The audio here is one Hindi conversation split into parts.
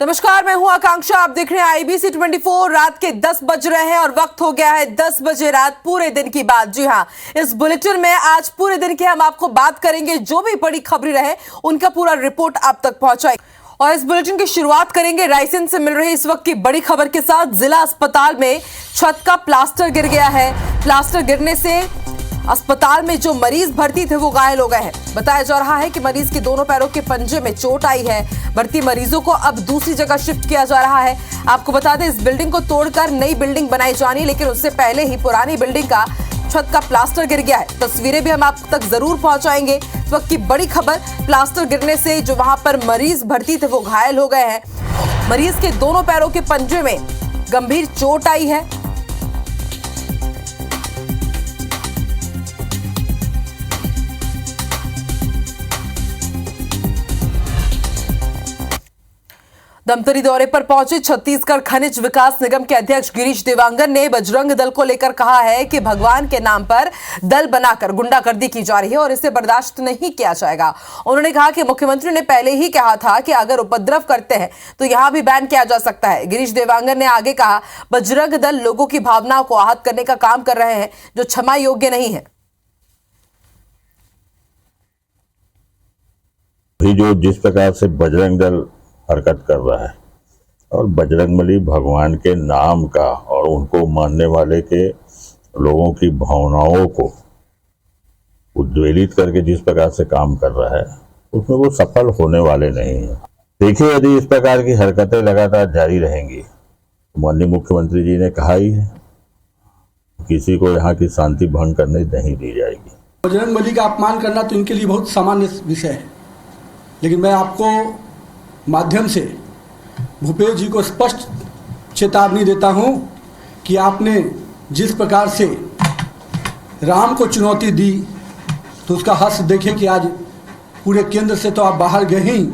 नमस्कार, मैं हूं आकांक्षा। आप देख रहे हैं आईबीसी 24। रात के 10 बज रहे हैं और वक्त हो गया है 10 बजे रात, पूरे दिन की बात। जी हां, इस बुलेटिन में आज पूरे दिन की हम आपको बात करेंगे, जो भी बड़ी खबरें रहे उनका पूरा रिपोर्ट आप तक पहुंचाएंगे। और इस बुलेटिन की शुरुआत करेंगे रायसेन से मिल रही इस वक्त की बड़ी खबर के साथ। जिला अस्पताल में छत का प्लास्टर गिर गया है। प्लास्टर गिरने से अस्पताल में जो मरीज भर्ती थे वो घायल हो गए हैं। बताया जा रहा है कि मरीज के दोनों पैरों के पंजे में चोट आई है। भर्ती मरीजों को अब दूसरी जगह शिफ्ट किया जा रहा है। आपको बता दें, इस बिल्डिंग को तोड़कर नई बिल्डिंग बनाई जानी, लेकिन उससे पहले ही पुरानी बिल्डिंग का छत का प्लास्टर गिर गया है। तस्वीरें भी हम आप तक जरूर पहुंचाएंगे। इस वक्त की बड़ी खबर, प्लास्टर गिरने से जो वहां पर मरीज भर्ती थे वो घायल हो गए हैं। मरीज के दोनों पैरों के पंजे में गंभीर चोट आई है। धमतरी दौरे पर पहुंचे छत्तीसगढ़ खनिज विकास निगम के अध्यक्ष गिरीश देवांगन ने बजरंग दल को लेकर कहा है कि भगवान के नाम पर दल बनाकर गुंडागर्दी की जा रही है और इसे बर्दाश्त नहीं किया जाएगा। उन्होंने कहा कि मुख्यमंत्री ने पहले ही कहा था कि अगर उपद्रव करते हैं तो यहां भी बैन किया जा सकता है। गिरीश देवांगन ने आगे कहा, बजरंग दल लोगों की भावनाओं को आहत करने का काम कर रहे हैं जो क्षमा योग्य नहीं है। जो जिस प्रकार से बजरंग दल हरकत कर रहा है और बजरंगबली भगवान के नाम का और उनको मानने वाले के लोगों की भावनाओं को उद्वेलित करके जिस प्रकार से काम कर रहा है, उसमें वो सफल होने वाले नहीं है। देखिए, यदि इस प्रकार की हरकतें लगातार जारी रहेंगी तो माननीय मुख्यमंत्री जी ने कहा ही है, किसी को यहाँ की शांति भंग करने नहीं दी जाएगी। बजरंगबली का अपमान करना तो इनके लिए बहुत सामान्य विषय है, लेकिन मैं आपको माध्यम से भूपेश जी को स्पष्ट चेतावनी देता हूं कि आपने जिस प्रकार से राम को चुनौती दी तो उसका हर्ष देखें कि आज पूरे केंद्र से तो आप बाहर गए ही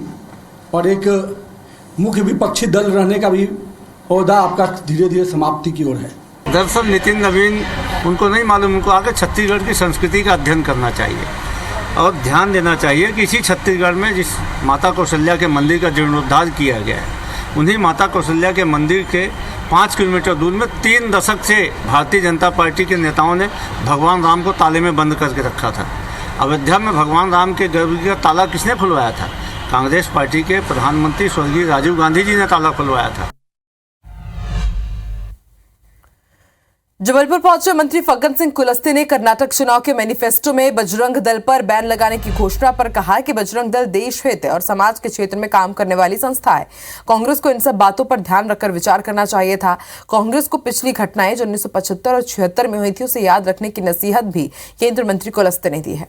और एक मुख्य विपक्षी दल रहने का भी ओहदा आपका धीरे धीरे समाप्ति की ओर है। दरअसल नितिन नवीन उनको नहीं मालूम, उनको आगे छत्तीसगढ़ की संस्कृति का अध्ययन करना चाहिए और ध्यान देना चाहिए कि इसी छत्तीसगढ़ में जिस माता कौशल्या के मंदिर का जीर्णोद्धार किया गया है, उन्हीं माता कौशल्या के मंदिर के 5 किलोमीटर दूर में 3 दशक से भारतीय जनता पार्टी के नेताओं ने भगवान राम को ताले में बंद करके रखा था। अयोध्या में भगवान राम के गर्भ का ताला किसने खुलवाया था? कांग्रेस पार्टी के प्रधानमंत्री स्वर्गीय राजीव गांधी जी ने ताला खुलवाया था। जबलपुर पहुंचे मंत्री फग्गन सिंह कुलस्ते ने कर्नाटक चुनाव के मैनिफेस्टो में बजरंग दल पर बैन लगाने की घोषणा पर कहा कि बजरंग दल देश हित और समाज के क्षेत्र में काम करने वाली संस्था है। कांग्रेस को इन सब बातों पर ध्यान रखकर विचार करना चाहिए था। कांग्रेस को पिछली घटनाएं जो 1975 और 76 में हुई थी उसे याद रखने की नसीहत भी केंद्रीय मंत्री कुलस्ते ने दी है।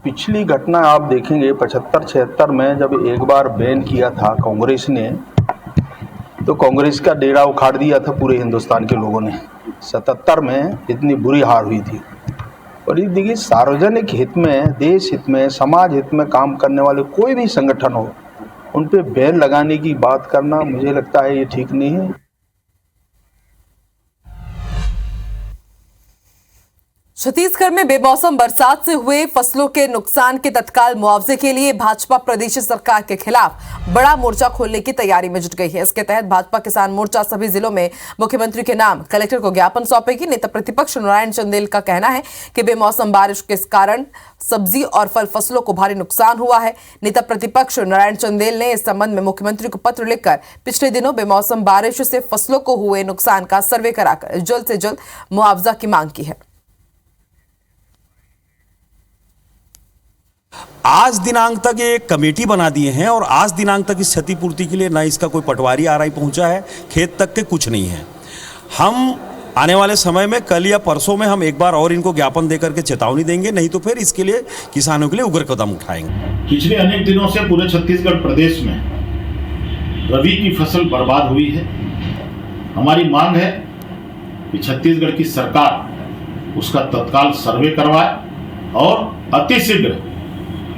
पिछली घटना आप देखेंगे 75-76 में जब एक बार बैन किया था कांग्रेस ने, तो कांग्रेस का डेरा उखाड़ दिया था पूरे हिंदुस्तान के लोगों ने। 77 में इतनी बुरी हार हुई थी। और ये देखिए, सार्वजनिक हित में, देश हित में, समाज हित में काम करने वाले कोई भी संगठन हो, उन पे बैन लगाने की बात करना मुझे लगता है ये ठीक नहीं है। छत्तीसगढ़ में बेमौसम बरसात से हुए फसलों के नुकसान के तत्काल मुआवजे के लिए भाजपा प्रदेश सरकार के खिलाफ बड़ा मोर्चा खोलने की तैयारी में जुट गई है। इसके तहत भाजपा किसान मोर्चा सभी जिलों में मुख्यमंत्री के नाम कलेक्टर को ज्ञापन सौंपेगी। नेता प्रतिपक्ष नारायण चंदेल का कहना है कि बेमौसम बारिश के कारण सब्जी और फल फसलों को भारी नुकसान हुआ है। नेता प्रतिपक्ष नारायण चंदेल ने इस संबंध में मुख्यमंत्री को पत्र लिखकर पिछले दिनों बेमौसम बारिश से फसलों को हुए नुकसान का सर्वे कराकर जल्द से जल्द मुआवजा की मांग की है। आज दिनांक तक एक कमेटी बना दिए हैं और आज दिनांक तक इस क्षतिपूर्ति के लिए ना इसका कोई पटवारी आरआई पहुंचा है, खेत तक के कुछ नहीं है। हम आने वाले समय में कल या परसों में हम एक बार और इनको ज्ञापन देकर के चेतावनी देंगे, नहीं तो फिर इसके लिए किसानों के लिए उग्र कदम उठाएंगे। पिछले अनेक दिनों से पूरे छत्तीसगढ़ प्रदेश में रबी की फसल बर्बाद हुई है। हमारी मांग है कि छत्तीसगढ़ की सरकार उसका तत्काल सर्वे करवाए और अतिशीघ्र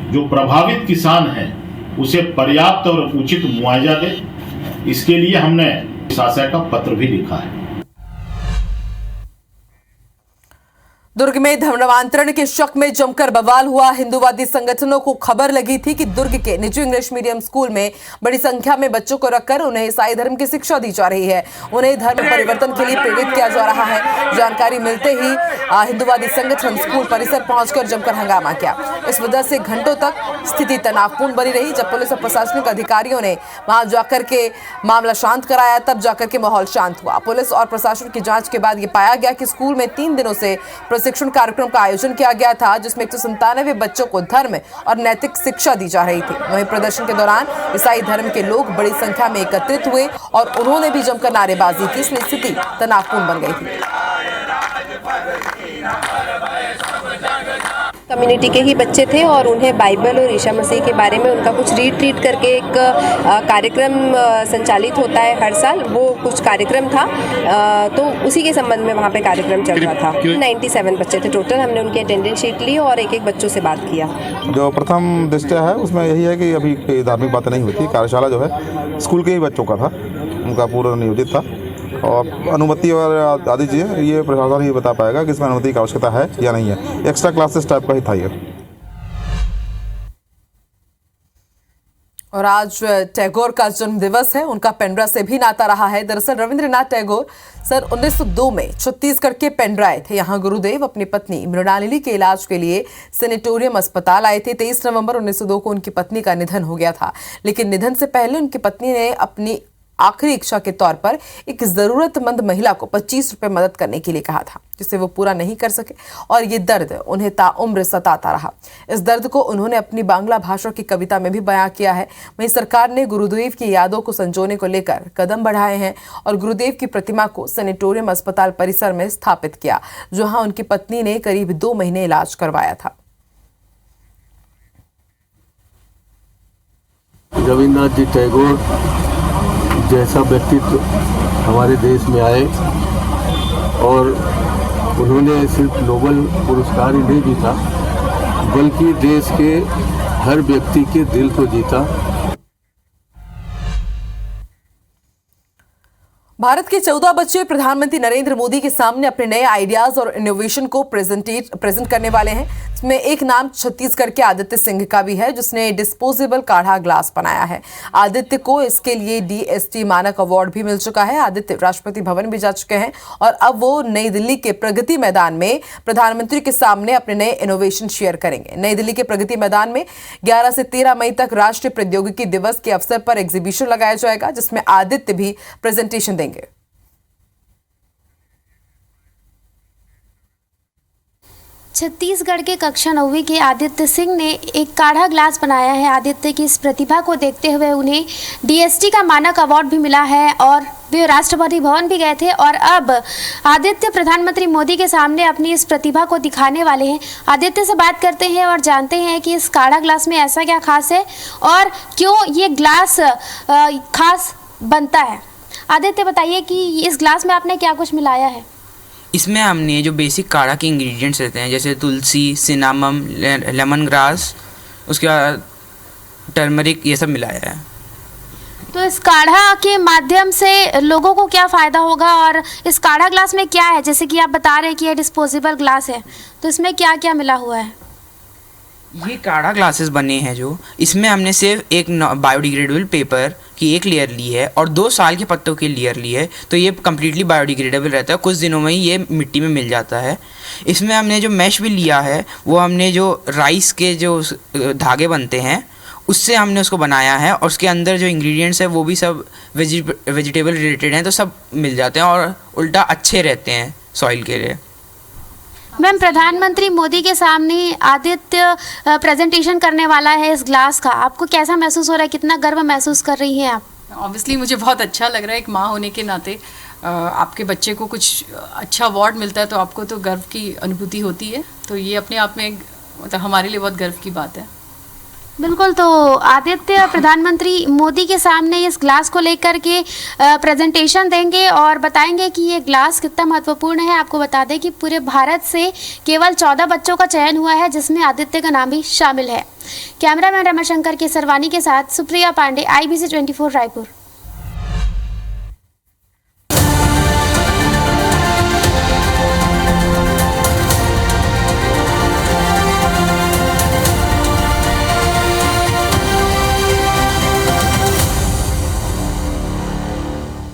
जो प्रभावित किसान हैं उसे पर्याप्त और उचित मुआवजा दे। इसके लिए हमने शासन का पत्र भी लिखा है। दुर्ग में धर्मांतरण के शक में जमकर बवाल हुआ। हिंदूवादी संगठनों को खबर लगी थी कि दुर्ग के निजी इंग्लिश मीडियम स्कूल में बड़ी संख्या में बच्चों को रखकर उन्हें ईसाई धर्म की शिक्षा दी जा रही है। उन्हें धर्म परिवर्तन के लिए प्रेरित किया जा रहा है। जानकारी मिलते ही हिंदूवादी संगठन स्कूल परिसर पहुंचकर जमकर हंगामा किया। इस वजह से घंटों तक स्थिति तनावपूर्ण बनी रही। जब पुलिस और प्रशासनिक अधिकारियों ने वहां जाकर के मामला शांत कराया, तब जाकर के माहौल शांत हुआ। पुलिस और प्रशासन की जांच के बाद ये पाया गया कि स्कूल में 3 दिनों से प्रशिक्षण कार्यक्रम का आयोजन किया गया था, जिसमें 197 बच्चों को धर्म और नैतिक शिक्षा दी जा रही थी। वहीं प्रदर्शन के दौरान ईसाई धर्म के लोग बड़ी संख्या में एकत्रित हुए और उन्होंने भी जमकर नारेबाजी की, इसलिए स्थिति तनावपूर्ण बन गई थी। कम्युनिटी के ही बच्चे थे और उन्हें बाइबल और ईसा मसीह के बारे में उनका कुछ रीट्रीट करके एक कार्यक्रम संचालित होता है हर साल, वो कुछ कार्यक्रम था, तो उसी के संबंध में वहाँ पे कार्यक्रम चल रहा था। 97 बच्चे थे टोटल। हमने उनकी अटेंडेंस शीट ली और एक एक बच्चों से बात किया। जो प्रथम दृष्टया है उसमें यही है कि अभी कोई धार्मिक बातें नहीं होती। कार्यशाला जो है स्कूल के ही बच्चों का था, उनका पूरा नियोजित था और अनुमति और आदि चीज़ें ये प्रशासन ही बता पाएगा कि इसमें अनुमति की आवश्यकता है या नहीं है। एक्स्ट्रा क्लासेस टाइप का ही था ये। और आज टैगोर का जन्म दिवस है, उनका पेंड्रा से भी नाता रहा है। दरअसल रविंद्रनाथ टैगोर सन 1902 में छत्तीसगढ़ के पेंड्रा आए थे। यहाँ गुरुदेव अपनी पत्नी मृणालिनी के इलाज के लिए सेनेटोरियम अस्पताल आए थे। 23 नवंबर 1902 को उनकी पत्नी का निधन हो गया था, लेकिन निधन से पहले उनकी पत्नी ने अपनी आखिरी इच्छा के तौर पर एक जरूरतमंद महिला को 25 रुपए मदद करने के लिए कहा था, जिसे वो पूरा नहीं कर सके और ये दर्द उन्हें ताउम्र सताता रहा। इस दर्द को उन्होंने अपनी बांग्ला भाषा की कविता में भी बयां किया है। वहीं सरकार ने गुरुदेव की यादों को संजोने को लेकर कदम बढ़ाए हैं और गुरुदेव की प्रतिमा को सेनेटोरियम अस्पताल परिसर में स्थापित किया, जहां उनकी पत्नी ने करीब 2 महीने इलाज करवाया था। रविन्द्रनाथ जी टैगोर जैसा व्यक्तित्व हमारे देश में आए और उन्होंने सिर्फ नोबेल पुरस्कार ही नहीं जीता, बल्कि देश के हर व्यक्ति के दिल को जीता। भारत के 14 बच्चे प्रधानमंत्री नरेंद्र मोदी के सामने अपने नए आइडियाज और इनोवेशन को प्रेजेंट करने वाले हैं। इसमें एक नाम छत्तीसगढ़ के आदित्य सिंह का भी है, जिसने डिस्पोजेबल काढ़ा ग्लास बनाया है। आदित्य को इसके लिए DST मानक अवार्ड भी मिल चुका है। आदित्य राष्ट्रपति भवन भी जा चुके हैं और अब वो नई दिल्ली के प्रगति मैदान में प्रधानमंत्री के सामने अपने नए इनोवेशन शेयर करेंगे। नई दिल्ली के प्रगति मैदान में 11 से 13 मई तक राष्ट्रीय प्रौद्योगिकी दिवस के अवसर पर एग्जीबिशन लगाया जाएगा, जिसमें आदित्य भी प्रेजेंटेशन देंगे। छत्तीसगढ़ के कक्षा 9वीं के आदित्य सिंह ने एक काढ़ा ग्लास बनाया है। आदित्य की इस प्रतिभा को देखते हुए उन्हें DST का मानक अवार्ड भी मिला है और वे राष्ट्रपति भवन भी गए थे और अब आदित्य प्रधानमंत्री मोदी के सामने अपनी इस प्रतिभा को दिखाने वाले हैं। आदित्य से बात करते हैं और जानते हैं कि इस काढ़ा ग्लास में ऐसा क्या खास है और क्यों ये ग्लास खास बनता है। आदित्य बताइए कि इस ग्लास में आपने क्या कुछ मिलाया है। इसमें हमने जो बेसिक काढ़ा के इंग्रेडिएंट्स रहते हैं, जैसे तुलसी, सिनामम, लेमन ग्रास, उसके बाद टर्मरिक, ये सब मिलाया है। तो इस काढ़ा के माध्यम से लोगों को क्या फ़ायदा होगा और इस काढ़ा ग्लास में क्या है, जैसे कि आप बता रहे हैं कि ये डिस्पोजेबल ग्लास है, तो इसमें क्या क्या मिला हुआ है। ये काढ़ा ग्लासेस बने हैं जो इसमें हमने सिर्फ एक बायोडिग्रेडेबल पेपर की एक लेयर ली है और 2 साल के पत्तों की लेयर ली है, तो ये कम्प्लीटली बायोडिग्रेडेबल रहता है। कुछ दिनों में ही ये मिट्टी में मिल जाता है। इसमें हमने जो मैश भी लिया है वो हमने जो राइस के जो धागे बनते हैं उससे हमने उसको बनाया है और उसके अंदर जो इंग्रेडिएंट्स है वो भी सब वेजिटेबल रिलेटेड हैं, तो सब मिल जाते हैं और उल्टा अच्छे रहते हैं सॉइल के लिए। मैम, प्रधानमंत्री मोदी के सामने आदित्य प्रेजेंटेशन करने वाला है इस ग्लास का, आपको कैसा महसूस हो रहा है, कितना गर्व महसूस कर रही हैं आप। ऑब्वियसली मुझे बहुत अच्छा लग रहा है, एक माँ होने के नाते आपके बच्चे को कुछ अच्छा अवार्ड मिलता है तो आपको तो गर्व की अनुभूति होती है, तो ये अपने आप में मतलब हमारे लिए बहुत गर्व की बात है। बिल्कुल, तो आदित्य प्रधानमंत्री मोदी के सामने इस ग्लास को लेकर के प्रेजेंटेशन देंगे और बताएंगे कि ये ग्लास कितना महत्वपूर्ण है। आपको बता दें कि पूरे भारत से केवल 14 बच्चों का चयन हुआ है, जिसमें आदित्य का नाम भी शामिल है। कैमरामैन रमाशंकर के सरवानी के साथ सुप्रिया पांडे, IBC 24 रायपुर।